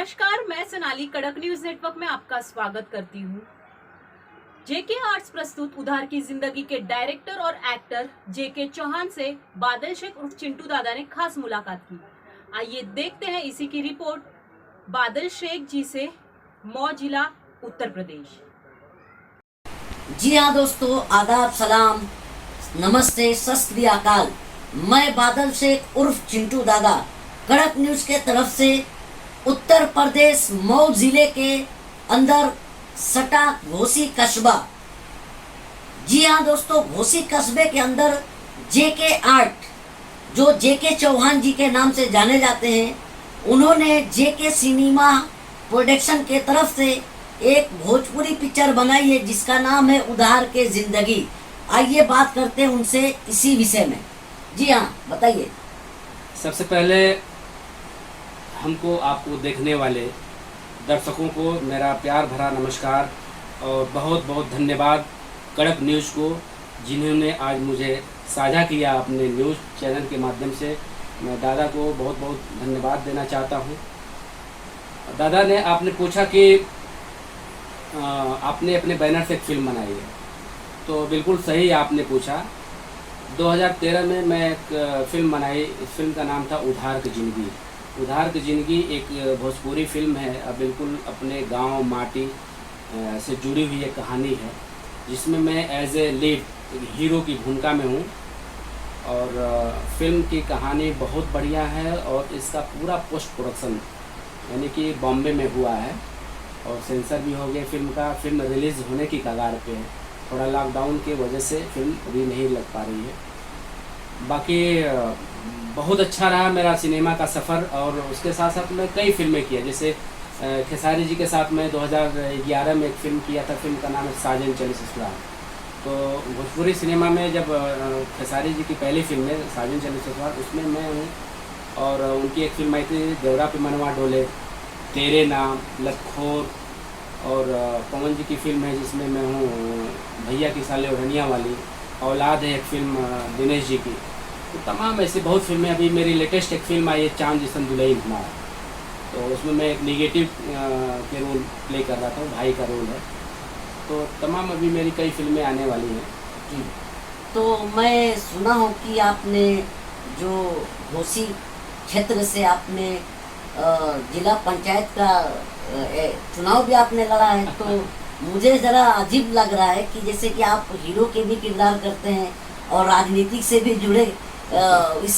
नमस्कार, मैं सोनाली कड़क न्यूज नेटवर्क में आपका स्वागत करती हूँ। जेके आर्ट्स प्रस्तुत उधार की जिंदगी के डायरेक्टर और एक्टर जेके चौहान से बादल शेख उर्फ चिंटू दादा ने खास मुलाकात की। आइए देखते हैं इसी की रिपोर्ट बादल शेख जी से, मऊ जिला उत्तर प्रदेश। जी हाँ दोस्तों, आदाब, सलाम, नमस्ते, सत श्री अकाल। मैं बादल शेख उर्फ चिंटू दादा कड़क न्यूज के तरफ से उत्तर प्रदेश मऊ जिले के अंदर सटा घोसी कस्बा। जी हाँ दोस्तों, घोसी कस्बे के अंदर जेके आर्ट, जो जेके चौहान जी के नाम से जाने जाते हैं, उन्होंने जेके सिनेमा प्रोडक्शन के तरफ से एक भोजपुरी पिक्चर बनाई है जिसका नाम है उधार के जिंदगी। आइए बात करते हैं उनसे इसी विषय में। जी हाँ, बताइए। सबसे पहले हमको, आपको देखने वाले दर्शकों को मेरा प्यार भरा नमस्कार और बहुत बहुत धन्यवाद कड़क न्यूज़ को, जिन्होंने आज मुझे साझा किया अपने न्यूज़ चैनल के माध्यम से। मैं दादा को बहुत बहुत धन्यवाद देना चाहता हूँ। दादा ने, आपने पूछा कि आपने अपने बैनर से एक फ़िल्म बनाई है, तो बिल्कुल सही आपने पूछा। 2013 में मैं एक फ़िल्म बनाई। इस फिल्म का नाम था उधार की ज़िंदगी। उधार की ज़िंदगी एक भोजपुरी फिल्म है, अब बिल्कुल अपने गांव माटी से जुड़ी हुई एक कहानी है, जिसमें मैं एज ए लीड हीरो की भूमिका में हूँ। और फिल्म की कहानी बहुत बढ़िया है और इसका पूरा पोस्ट प्रोडक्शन यानी कि बॉम्बे में हुआ है और सेंसर भी हो गया फिल्म का। फिल्म रिलीज़ होने की कगार पे है। थोड़ा लॉकडाउन की वजह से फिल्म अभी नहीं लग पा रही है। बाकी बहुत अच्छा रहा मेरा सिनेमा का सफ़र। और उसके साथ साथ मैं कई फिल्में किया, जैसे खेसारी जी के साथ मैं 2011 में एक फ़िल्म किया था। फिल्म का नाम है साजन चले ससुराल। तो भोजपुरी सिनेमा में जब खेसारी जी की पहली फिल्म है साजन चले ससुराल, उसमें मैं हूँ। और उनकी एक फिल्म आई थी देवरा पे मनवा डोले, तेरे नाम, लखोर, और पवन जी की फिल्म है जिसमें मैं हूँ भैया की साले ओढ़निया वाली, औलाद है एक फिल्म दिनेश जी की। तो तमाम ऐसी बहुत फिल्में। अभी मेरी लेटेस्ट एक फिल्म आई है चांद जिसन दुल्हन हमारा, तो उसमें मैं एक निगेटिव के रोल प्ले कर रहा था, भाई का रोल है। तो तमाम अभी मेरी कई फिल्में आने वाली हैं जी। तो मैं सुना हूँ कि आपने जो घोसी क्षेत्र से आपने जिला पंचायत का चुनाव भी आपने लड़ा है, तो मुझे ज़रा अजीब लग रहा है कि जैसे कि आप हीरो के भी किरदार करते हैं और राजनीतिक से भी जुड़े इस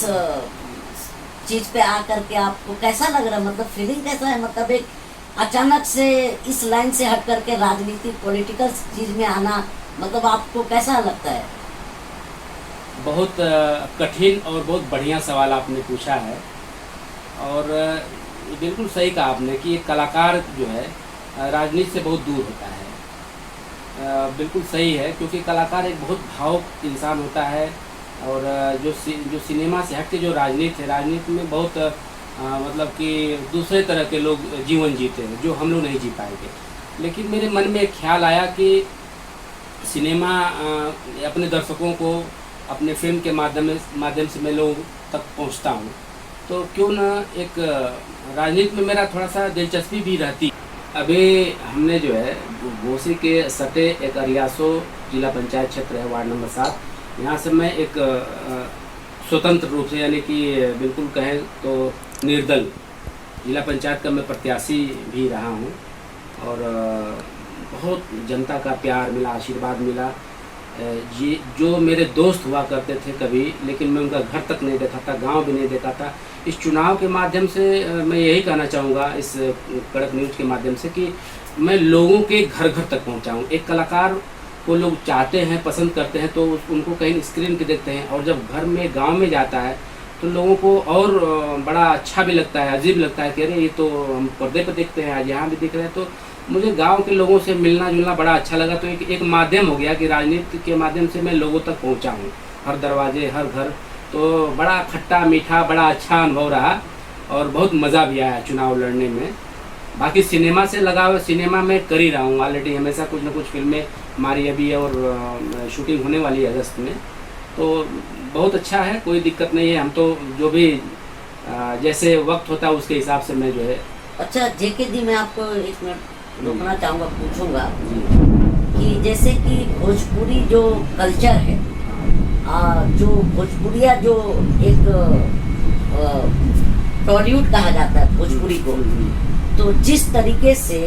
चीज़ पे आकर के आपको कैसा लग रहा है? मतलब फीलिंग कैसा है? मतलब एक अचानक से इस लाइन से हट करके राजनीतिक पॉलिटिकल चीज़ में आना, मतलब आपको कैसा लगता है? बहुत कठिन और बहुत बढ़िया सवाल आपने पूछा है। और बिल्कुल सही कहा आपने कि एक कलाकार जो है राजनीति से बहुत दूर होता है। बिल्कुल सही है, क्योंकि कलाकार एक बहुत भावुक इंसान होता है। और जो सिनेमा से हट के जो राजनीति है, राजनीति में बहुत मतलब कि दूसरे तरह के लोग जीवन जीते हैं जो हम लोग नहीं जी पाएंगे। लेकिन मेरे मन में एक ख्याल आया कि सिनेमा अपने दर्शकों को अपने फिल्म के माध्यम से मैं लोगों तक पहुंचता हूं, तो क्यों ना एक राजनीति में मेरा थोड़ा सा दिलचस्पी भी रहती। अभी हमने जो है घोसी के सटे एक अरियासो जिला पंचायत क्षेत्र है, वार्ड नंबर 7, यहाँ से मैं एक स्वतंत्र रूप से यानी कि बिल्कुल कहें तो निर्दल जिला पंचायत का मैं प्रत्याशी भी रहा हूँ। और बहुत जनता का प्यार मिला, आशीर्वाद मिला। ये जो मेरे दोस्त हुआ करते थे कभी, लेकिन मैं उनका घर तक नहीं देखा था, गांव भी नहीं देखा था। इस चुनाव के माध्यम से मैं यही कहना चाहूँगा इस कड़क न्यूज़ के माध्यम से कि मैं लोगों के घर घर तक पहुँचाऊँ। एक कलाकार को लोग चाहते हैं, पसंद करते हैं, तो उनको कहीं स्क्रीन पे देखते हैं, और जब घर में गांव में जाता है तो लोगों को और बड़ा अच्छा भी लगता है, अजीब लगता है कि अरे ये तो हम पर्दे पर देखते हैं, आज यहाँ भी दिख रहे हैं। तो मुझे गांव के लोगों से मिलना जुलना बड़ा अच्छा लगा। तो एक माध्यम हो गया कि राजनीति के माध्यम से मैं लोगों तक पहुँचा हूँ, हर दरवाजे, हर घर। तो बड़ा खट्टा मीठा, बड़ा अच्छा अनुभव रहा और बहुत मज़ा भी आया चुनाव लड़ने में। बाकी सिनेमा से लगाव, सिनेमा में कर ही रहा हूँ ऑलरेडी, हमेशा कुछ ना कुछ फिल्में हमारी अभी और शूटिंग होने वाली है अगस्त में। तो बहुत अच्छा है, कोई दिक्कत नहीं है। हम तो जो भी जैसे वक्त होता है उसके हिसाब से मैं जो है अच्छा जेके जी, मैं आपको एक मिनट रोकना चाहूँगा, पूछूंगा जी। कि जैसे कि भोजपुरी जो कल्चर है, जो भोजपुरिया जो एक टॉलीवुड कहा जाता है भोजपुरी को, तो जिस तरीके से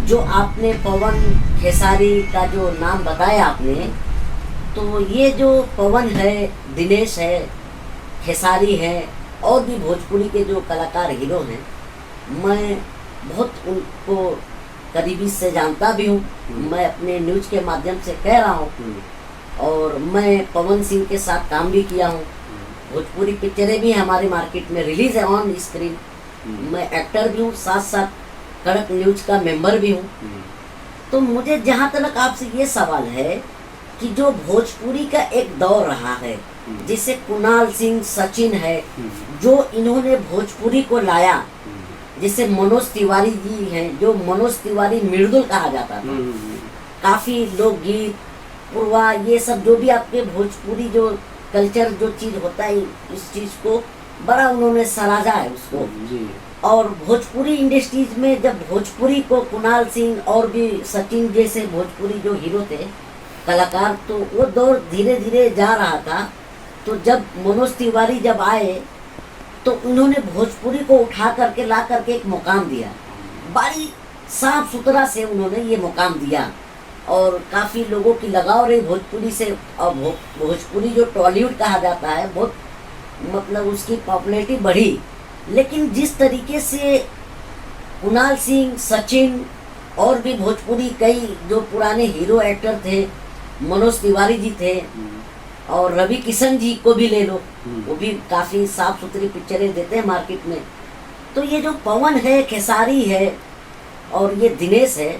जो आपने पवन खेसारी का जो नाम बताया आपने, तो ये जो पवन है, दिनेश है, खेसारी है और भी भोजपुरी के जो कलाकार हीरो हैं, मैं बहुत उनको करीबी से जानता भी हूँ। मैं अपने न्यूज के माध्यम से कह रहा हूँ, और मैं पवन सिंह के साथ काम भी किया हूँ। भोजपुरी पिक्चरें भी हमारे मार्केट में रिलीज है ऑन स्क्रीन। मैं एक्टर भी हूँ, साथ साथ कड़क न्यूज का मेंबर भी हूँ। तो मुझे जहाँ तक आपसे ये सवाल है कि जो भोजपुरी का एक दौर रहा है, जिसे कुणाल सिंह, सचिन है, जो इन्होंने भोजपुरी को लाया, जैसे मनोज तिवारी जी हैं, जो मनोज तिवारी मृदुल कहा जाता था, काफी लोकगीत, पुरवा, ये सब जो भी आपके भोजपुरी जो कल्चर जो चीज होता है, इस चीज को बड़ा उन्होंने सराहा है उसको। जी। और भोजपुरी इंडस्ट्रीज में जब भोजपुरी को कुणाल सिंह और भी सचिन जैसे भोजपुरी जो हीरो थे कलाकार, तो वो दौर धीरे धीरे जा रहा था। तो जब मनोज तिवारी जब आए तो उन्होंने भोजपुरी को उठा करके ला करके एक मुकाम दिया, बड़ी साफ सुथरा से उन्होंने ये मुकाम दिया, और काफ़ी लोगों की लगाव रही भोजपुरी से। और भोजपुरी जो टॉलीवुड कहा जाता है, बहुत मतलब उसकी पॉपुलैरिटी बढ़ी। लेकिन जिस तरीके से कुणाल सिंह, सचिन और भी भोजपुरी कई जो पुराने हीरो एक्टर थे, मनोज तिवारी जी थे, और रवि किशन जी को भी ले लो, वो भी काफ़ी साफ सुथरी पिक्चरें देते हैं मार्केट में। तो ये जो पवन है, खेसारी है और ये दिनेश है,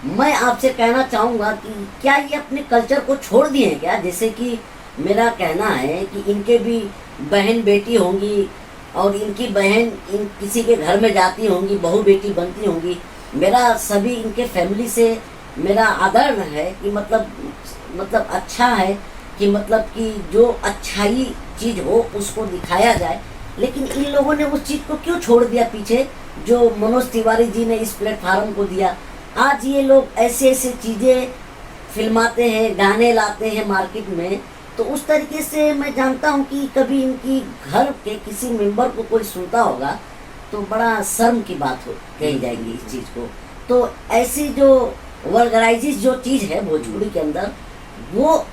मैं आपसे कहना चाहूँगा कि क्या ये अपने कल्चर को छोड़ दिए हैं क्या? जैसे कि मेरा कहना है कि इनके भी बहन बेटी होंगी, और इनकी बहन इन किसी के घर में जाती होंगी, बहू बेटी बनती होंगी। मेरा सभी इनके फैमिली से मेरा आदर है कि मतलब अच्छा है कि मतलब कि जो अच्छाई चीज़ हो उसको दिखाया जाए। लेकिन इन लोगों ने उस चीज़ को क्यों छोड़ दिया पीछे, जो मनोज तिवारी जी ने इस प्लेटफार्म को दिया। आज ये लोग ऐसे ऐसे चीज़ें फिल्माते हैं, गाने लाते हैं मार्केट में, तो उस तरीके से मैं जानता हूँ कि कभी इनकी घर के किसी मेंबर को कोई सुनता होगा तो बड़ा शर्म की बात हो कही जाएगी इस चीज़ को। तो ऐसी जो वर्गराइजिस जो चीज़ है भोजपुरी के अंदर, वो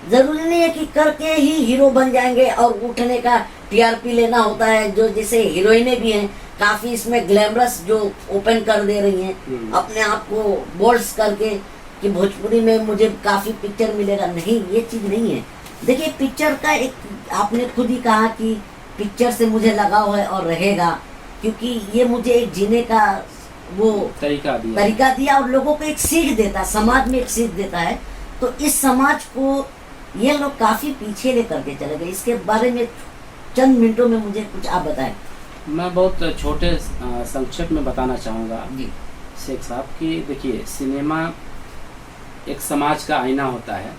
ज़रूरी नहीं है कि करके ही हीरो बन जाएंगे और उठने का टीआरपी लेना होता है। जो जैसे हीरोइनें भी हैं, काफ़ी इसमें ग्लैमरस जो ओपन कर दे रही हैं अपने आप को बोल्ड्स करके कि भोजपुरी में मुझे काफ़ी पिक्चर मिलेगा। नहीं, ये चीज़ नहीं है। देखिए, पिक्चर का एक आपने खुद ही कहा कि पिक्चर से मुझे लगाव है और रहेगा, क्योंकि ये मुझे एक जीने का वो तरीका दिया और लोगों को एक सीख देता है, समाज में एक सीख देता है। तो इस समाज को ये लोग काफ़ी पीछे लेकर के चले गए। इसके बारे में चंद मिनटों में मुझे कुछ आप बताएं। मैं बहुत छोटे संक्षेप में बताना चाहूँगा जी शेख साहब कि देखिए, सिनेमा एक समाज का आईना होता है।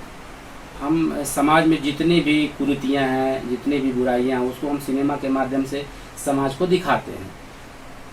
हम समाज में जितनी भी कुरीतियाँ हैं, जितनी भी बुराइयाँ हैं, उसको हम सिनेमा के माध्यम से समाज को दिखाते हैं।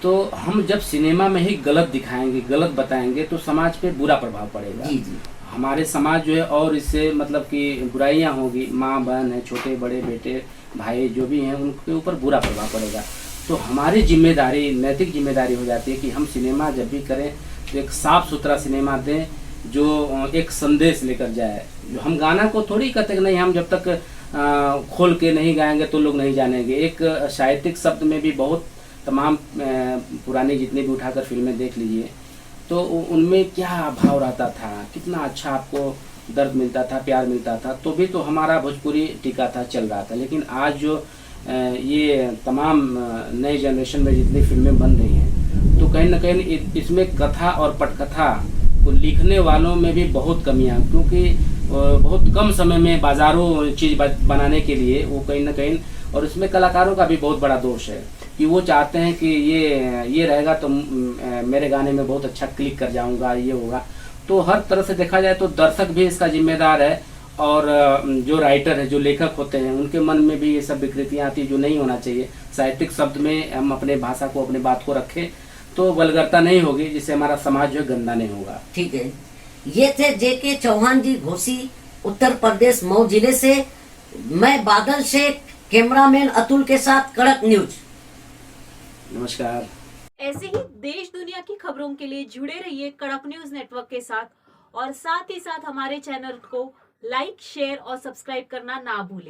तो हम जब सिनेमा में ही गलत दिखाएंगे, गलत बताएंगे, तो समाज पे बुरा प्रभाव पड़ेगा। जी जी। हमारे समाज जो है और इससे मतलब कि बुराइयाँ होगी, माँ बहन है, छोटे बड़े बेटे भाई जो भी हैं, उनके ऊपर बुरा प्रभाव पड़ेगा। तो हमारी जिम्मेदारी, नैतिक जिम्मेदारी हो जाती है कि हम सिनेमा जब भी करें तो एक साफ़ सुथरा सिनेमा दें जो एक संदेश लेकर जाए। जो हम गाना को थोड़ी कहते कि नहीं, हम जब तक खोल के नहीं गाएंगे तो लोग नहीं जानेंगे। एक साहित्यिक शब्द में भी बहुत तमाम पुरानी जितनी भी उठाकर फिल्में देख लीजिए तो उनमें क्या भाव रहता था, कितना अच्छा आपको दर्द मिलता था, प्यार मिलता था, तो भी तो हमारा भोजपुरी टिका था, चल रहा था। लेकिन आज जो ये तमाम नए जनरेशन में जितनी फिल्में बन रही हैं, तो कहीं ना कहीं इसमें कथा और पटकथा को लिखने वालों में भी बहुत कमियां, क्योंकि बहुत कम समय में बाज़ारों चीज़ बनाने के लिए वो कहीं ना कहीं, और इसमें कलाकारों का भी बहुत बड़ा दोष है कि वो चाहते हैं कि ये रहेगा तो मेरे गाने में बहुत अच्छा क्लिक कर जाऊंगा, ये होगा। तो हर तरह से देखा जाए तो दर्शक भी इसका जिम्मेदार है और जो राइटर है, जो लेखक होते हैं, उनके मन में भी ये सब विकृतियाँ आती जो नहीं होना चाहिए। साहित्यिक शब्द में हम अपने भाषा को, अपने बात को रखें तो वल्गरता नहीं होगी, जिससे हमारा समाज जो है गंदा नहीं होगा। ठीक है, ये थे जेके चौहान जी, घोसी, उत्तर प्रदेश, मऊ जिले से। मैं बादल शेख, कैमरामैन अतुल के साथ, कड़क न्यूज। नमस्कार। ऐसे ही देश दुनिया की खबरों के लिए जुड़े रहिए कड़क न्यूज नेटवर्क के साथ, और साथ ही साथ हमारे चैनल को लाइक, शेयर और सब्सक्राइब करना ना भूलें।